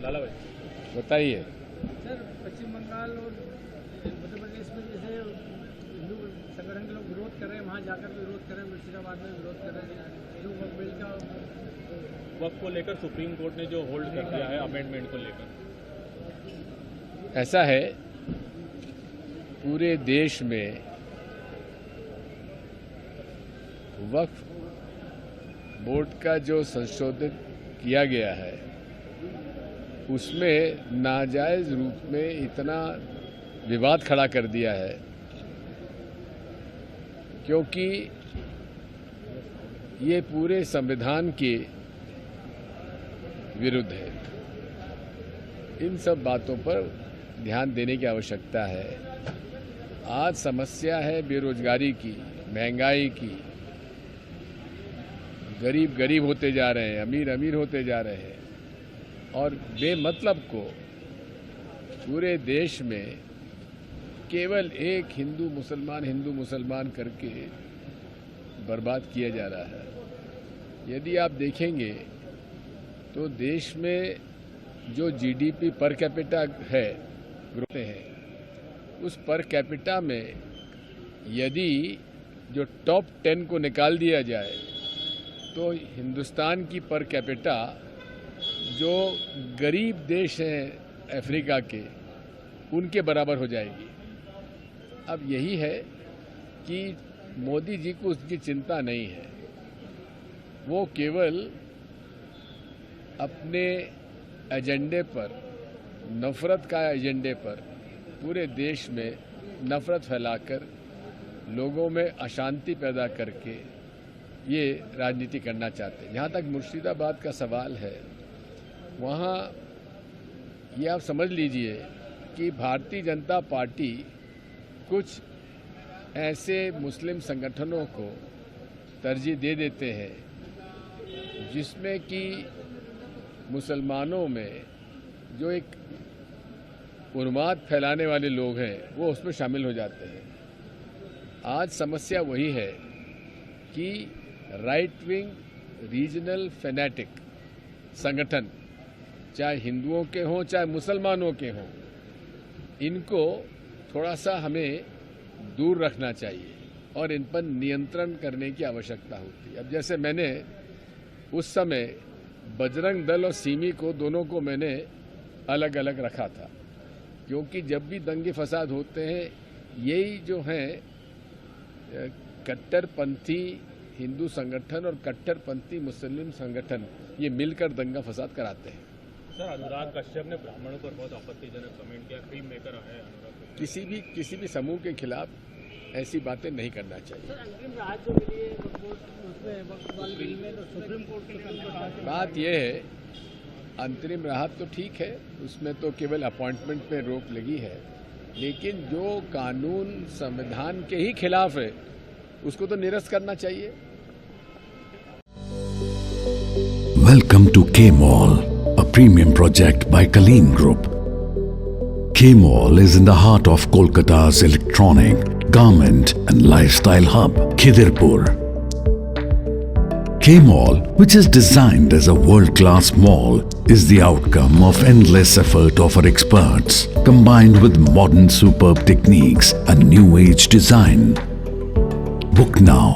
लाला भाई बताइए। सर, पश्चिम बंगाल और मध्य प्रदेश में जैसे हिंदू संगठन के लोग विरोध कर रहे हैं, वहाँ जाकर भी विरोध कर रहे हैं, मुर्शिदाबाद में विरोध कर रहे हैं जो वक्फ बिल का वक्फ को लेकर सुप्रीम कोर्ट ने जो होल्ड कर दिया है अमेंडमेंट को लेकर। ऐसा है, पूरे देश में वक्फ बोर्ड का जो संशोधित किया गया है उसमें नाजायज रूप में इतना विवाद खड़ा कर दिया है क्योंकि ये पूरे संविधान के विरुद्ध है। इन सब बातों पर ध्यान देने की आवश्यकता है। आज समस्या है बेरोजगारी की, महंगाई की, गरीब गरीब होते जा रहे हैं, अमीर अमीर होते जा रहे हैं और बेमतलब को पूरे देश में केवल एक हिंदू मुसलमान करके बर्बाद किया जा रहा है। यदि आप देखेंगे तो देश में जो जीडीपी पर कैपिटा है ग्रोथ है, उस पर कैपिटा में यदि जो टॉप 10 को निकाल दिया जाए तो हिंदुस्तान की पर कैपिटा जो गरीब देश हैं अफ्रीका के, उनके बराबर हो जाएगी। अब यही है कि मोदी जी को उसकी चिंता नहीं है, वो केवल अपने एजेंडे पर, नफरत का एजेंडे पर पूरे देश में नफरत फैलाकर लोगों में अशांति पैदा करके ये राजनीति करना चाहते हैं। जहाँ तक मुर्शिदाबाद का सवाल है, वहाँ ये आप समझ लीजिए कि भारतीय जनता पार्टी कुछ ऐसे मुस्लिम संगठनों को तरजीह दे देते हैं जिसमें कि मुसलमानों में जो एक उन्माद फैलाने वाले लोग हैं वो उसमें शामिल हो जाते हैं। आज समस्या वही है कि राइट विंग रीजनल फैनेटिक संगठन, चाहे हिंदुओं के हों चाहे मुसलमानों के हों, इनको थोड़ा सा हमें दूर रखना चाहिए और इन पर नियंत्रण करने की आवश्यकता होती है। अब जैसे मैंने उस समय बजरंग दल और सिमी को, दोनों को मैंने अलग अलग रखा था क्योंकि जब भी दंगे फसाद होते हैं यही जो हैं कट्टरपंथी हिंदू संगठन और कट्टरपंथी मुस्लिम संगठन ये मिलकर दंगा फसाद कराते हैं। सर, अनुराग कश्यप ने ब्राह्मणों पर बहुत आपत्तिजनक कमेंट किया, फिल्म मेकर है अनुराग। किसी भी समूह के खिलाफ ऐसी बातें नहीं करना चाहिए। सर, अंतरिम राहत जो मिली है वक्फ वाले बिल में, तो सुप्रीम कोर्ट के बात यह है, अंतरिम राहत तो ठीक है, उसमें तो केवल अपॉइंटमेंट पे रोक लगी है, लेकिन जो कानून संविधान के ही खिलाफ है उसको तो निरस्त करना चाहिए। Welcome to K-Mall, a premium project by Kaleen Group. K-Mall is in the heart of Kolkata's electronic, garment and lifestyle hub, Khidirpur. K-Mall, which is designed as a world-class mall, is the outcome of endless effort of our experts, combined with modern superb techniques and new age design. Book now